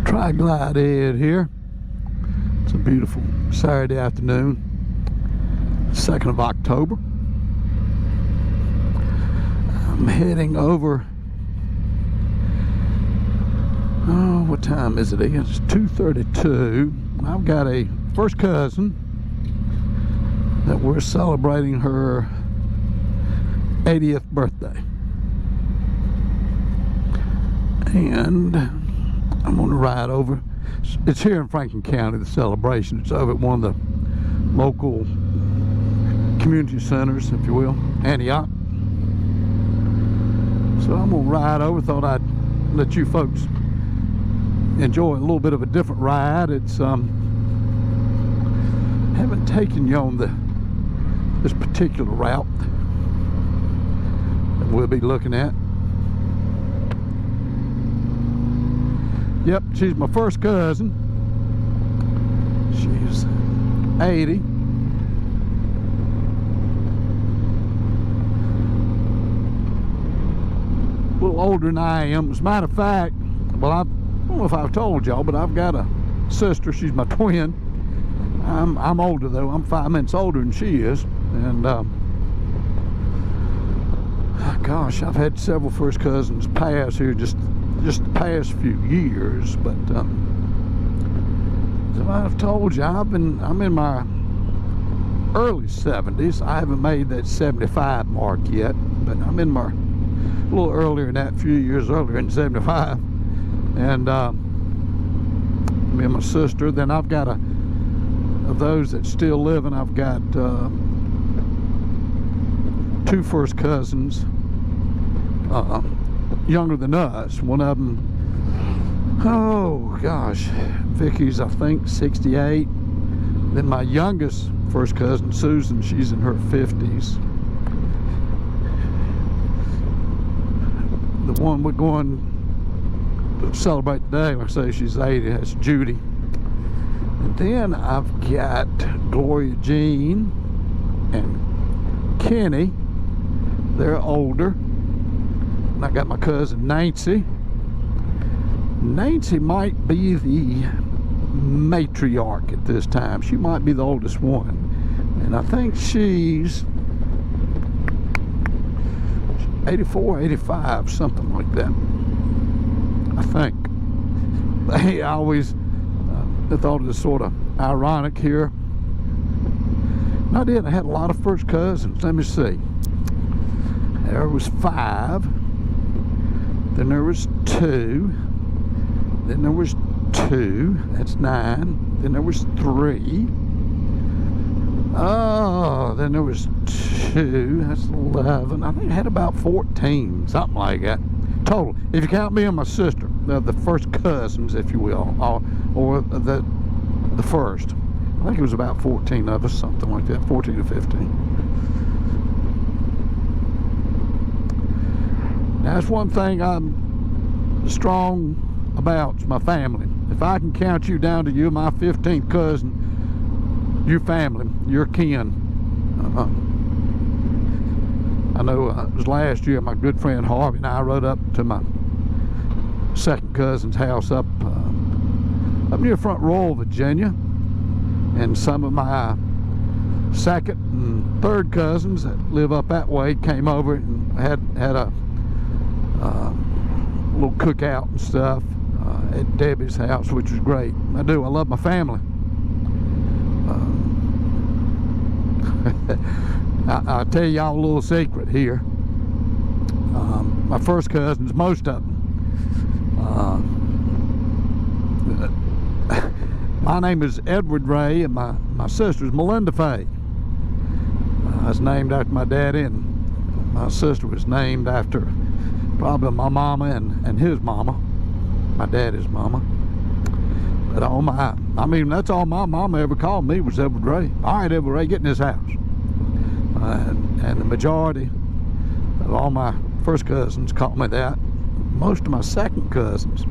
Tri-Glide Ed here. It's a beautiful Saturday afternoon, 2nd of October. I'm heading over, what time is it? It's 2:32. I've got a first cousin that we're celebrating her 80th birthday. And I'm going to ride over. It's here in Franklin County, the celebration. It's over at one of the local community centers, if you will, Antioch. So I'm going to ride over. Thought I'd let you folks enjoy a little bit of a different ride. It's haven't taken you on this particular route that we'll be looking at. Yep, she's my first cousin. She's 80. A little older than I am. As a matter of fact, well, I don't know if I've told y'all, but I've got a sister. She's my twin. I'm older though. I'm 5 months older than she is. And gosh, I've had several first cousins pass here just the past few years, but as I've told you, I'm in my early 70s. I haven't made that 75 mark yet, but I'm in my a little earlier than that, a few years earlier in 75. And me and my sister. Then I've got of those that still living, I've got two first cousins, younger than us. One of them, oh gosh, Vicky's I think 68. Then my youngest first cousin, Susan, she's in her 50s. The one we're going to celebrate today, like I say, she's 80. That's Judy. And then I've got Gloria Jean and Kenny. They're older. And I got my cousin Nancy. Nancy might be the matriarch at this time. She might be the oldest one. And I think she's 84, 85, something like that. I think. I always thought it was sort of ironic here. I did. I had a lot of first cousins. Let me see. There was 5. Then there was 2. Then there was 2. That's 9. Then there was 3. Oh, then there was 2. That's 11. I think I had about 14, something like that. Total. If you count me and my sister, the first cousins, if you will, or the first. I think it was about 14 of us, something like that, 14 to 15. Now, that's one thing I'm strong about, is my family. If I can count you down to you, my 15th cousin, your family, your kin. I know it was last year, my good friend Harvey and I rode up to my second cousin's house up near Front Royal, Virginia. And some of my second and third cousins that live up that way came over and had a little cookout and stuff at Debbie's house, which was great. I love my family. I'll tell y'all a little secret here. My first cousins, most of them, my name is Edward Ray, and my sister's Melinda Fay. I was named after my daddy, and my sister was named after probably my mama and his mama, my daddy's mama. But that's all my mama ever called me, was Edward Ray. All right, Edward Ray, get in this house. And the majority of all my first cousins called me that. Most of my second cousins.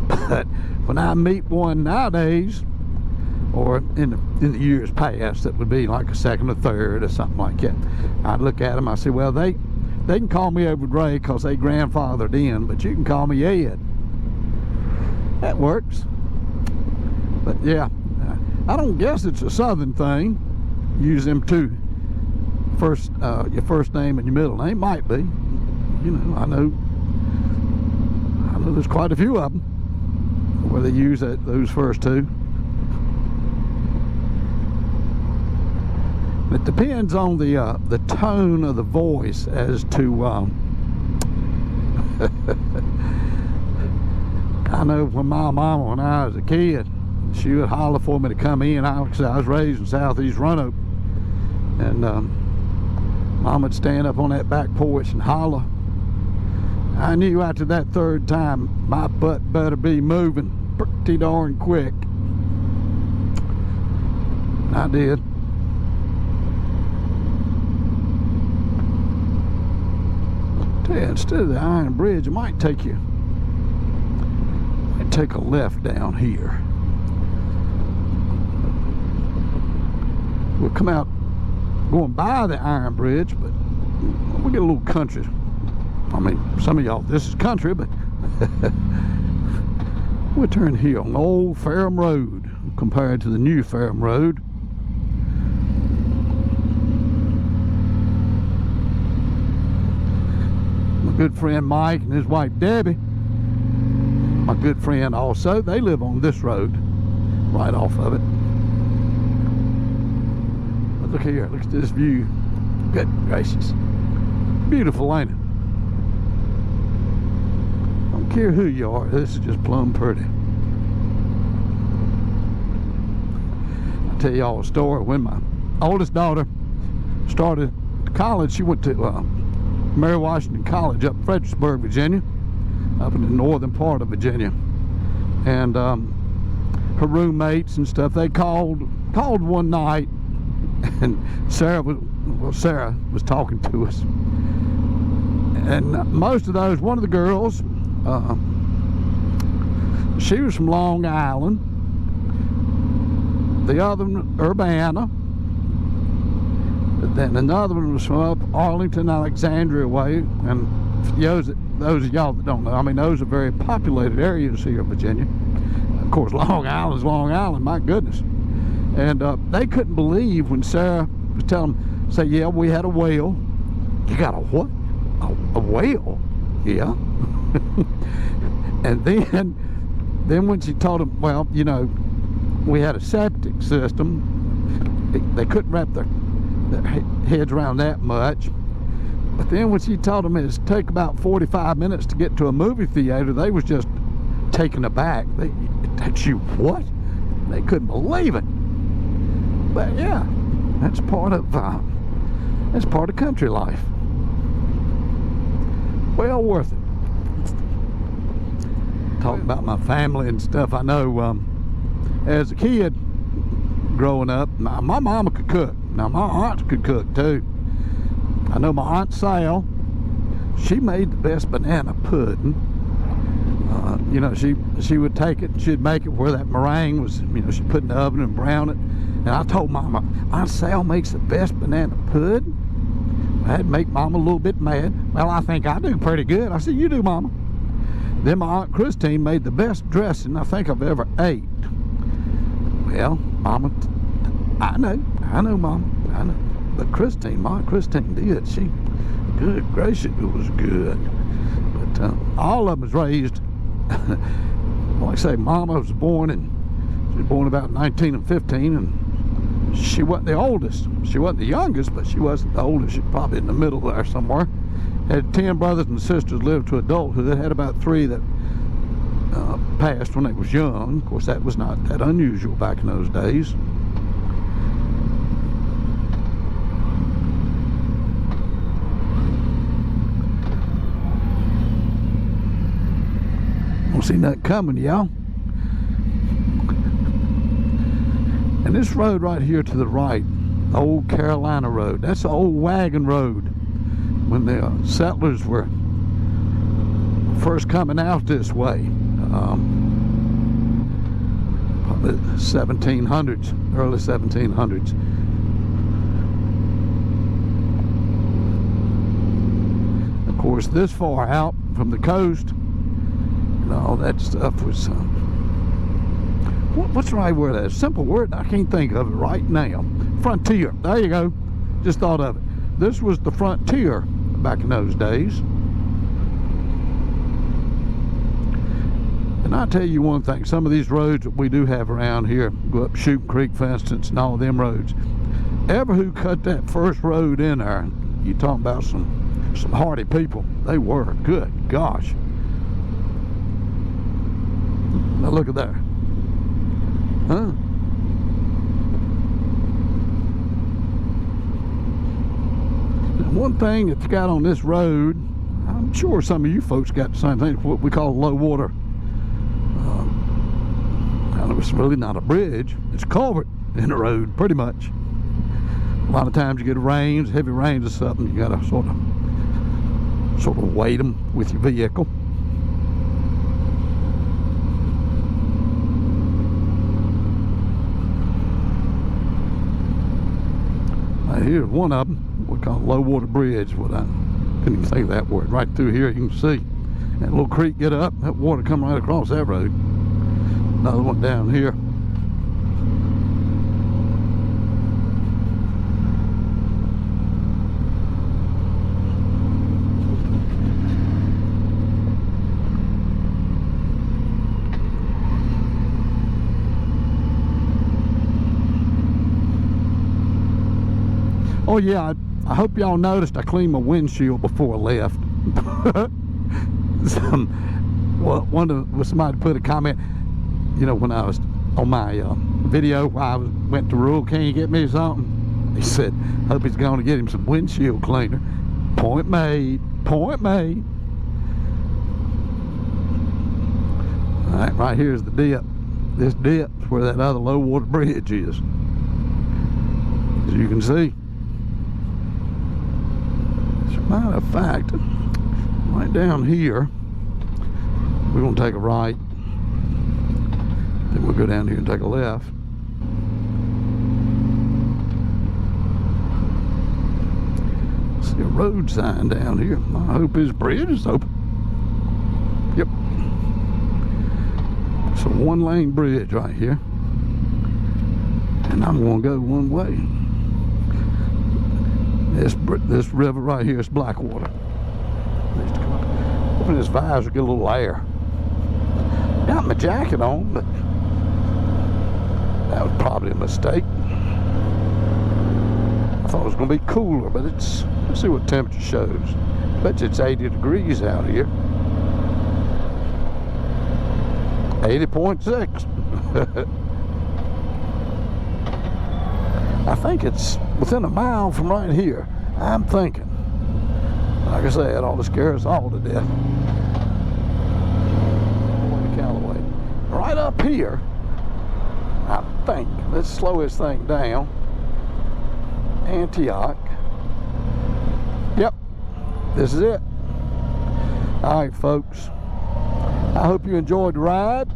But when I meet one nowadays, or in the years past, that would be like a second or third or something like that, I'd look at them, I say, well, they can call me Edward Ray because they grandfathered in, but you can call me Ed. That works. But yeah, I don't guess it's a southern thing. Use them two first, your first name and your middle name. Might be. You know, I know there's quite a few of them where they use those first two. It depends on the tone of the voice as to. I know when my mama, when I was a kid, she would holler for me to come in. I was raised in Southeast Roanoke, and Mom would stand up on that back porch and holler. I knew after that third time my butt better be moving pretty darn quick. I did. Tell you, instead of the Iron Bridge, it might take a left down here. We'll come out going by the Iron Bridge, but we get a little country. I mean, some of y'all, this is country, but we'll turn here on old Ferrum Road compared to the new Ferrum Road. My good friend Mike and his wife Debbie, my good friend also, they live on this road, right off of it. But look here, look at this view. Good gracious. Beautiful, ain't it? Don't care who you are, this is just plumb pretty. I'll tell y'all a story. When my oldest daughter started college, she went to Mary Washington College up in Fredericksburg, Virginia, up in the northern part of Virginia. And her roommates and stuff, they called one night, and Sarah was talking to us. And most of those, one of the girls, she was from Long Island. The other one, Urbana. Then another one was from up Arlington, Alexandria way. And those of y'all that don't know, I mean, those are very populated areas here in Virginia. Of course, Long Island's Long Island, my goodness. And they couldn't believe when Sarah was telling them, say, yeah, we had a whale. You got a what? A whale? Yeah. And then when she told them, well, you know, we had a septic system, they couldn't wrap their heads around that much. But then when she told them it'd take about 45 minutes to get to a movie theater, they was just taken aback. It takes you what? They couldn't believe it. But yeah, that's part of country life. Well worth it. Talking about my family and stuff, I know as a kid growing up, my mama could cook. Now my aunts could cook too. I know my Aunt Sal, she made the best banana pudding. You know, she would take it and she'd make it where that meringue was, you know, she'd put in the oven and brown it. And I told Mama, Aunt Sal makes the best banana pudding. I had to make Mama a little bit mad. Well, I think I do pretty good. I said, you do, Mama. Then my Aunt Christine made the best dressing I think I've ever ate. Well, Mama, I know, Mama, I know. But my Christine did. She, good gracious, it was good. But all of them was raised, like I say, Mama was born about 19 and 15, and she wasn't the oldest. She wasn't the youngest, but she wasn't the oldest. She was probably in the middle there somewhere. Had 10 brothers and sisters lived to adulthood. Had about 3 that passed when they was young. Of course, that was not that unusual back in those days. Don't see nothing coming, y'all. And this road right here to the right, the old Carolina Road, that's the old wagon road. When the settlers were first coming out this way, probably 1700s, early 1700s. Of course, this far out from the coast, and all that stuff was what's the right word? A simple word. I can't think of it right now. Frontier. There you go. Just thought of it. This was the frontier back in those days. And I'll tell you one thing, some of these roads that we do have around here, go up Shooting Creek, for instance, and all of them roads, ever who cut that first road in there, you talking about some hardy people. They were. Good gosh. Now look at that. Huh? Now one thing that you got on this road, I'm sure some of you folks got the same thing, what we call low water. It's really not a bridge, it's a culvert in the road, pretty much. A lot of times you get rains, heavy rains or something, you gotta sort of weight them with your vehicle. Now here's one of them, we call it low water bridge. What I couldn't even think of that word. Right through here you can see that little creek get up, that water come right across that road. Another one down here. Oh yeah, I hope y'all noticed I cleaned my windshield before I left. Somebody put a comment, you know, when I was on my video, I went to Rural, can you get me something? He said, hope he's going to get him some windshield cleaner. Point made. Point made. All right, right here's the dip. This dip is where that other low water bridge is. As you can see. As a matter of fact, right down here, we're going to take a right. Then we'll go down here and take a left. See a road sign down here. I hope his bridge is open. Yep. It's a one-lane bridge right here. And I'm going to go one way. This river right here is Blackwater. Open this visor, get a little air. Got my jacket on, but that was probably a mistake. I thought it was going to be cooler, but let's see what temperature shows. Bet you it's 80 degrees out here. 80.6. I think it's within a mile from right here. I'm thinking. Like I said, it ought to scare us all to death. Callaway. Right up here, I think, let's slow this thing down. Antioch. Yep, this is it. All right, folks. I hope you enjoyed the ride.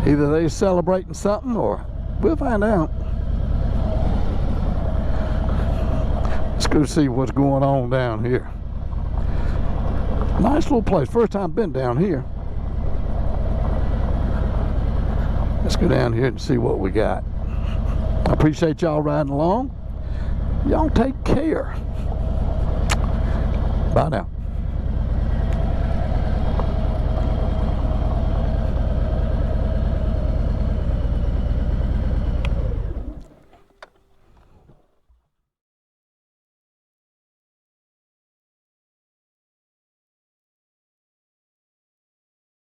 Either they're celebrating something or we'll find out. Let's go see what's going on down here. Nice little place. First time I've been down here. Let's go down here and see what we got. I appreciate y'all riding along. Y'all take care. Bye now.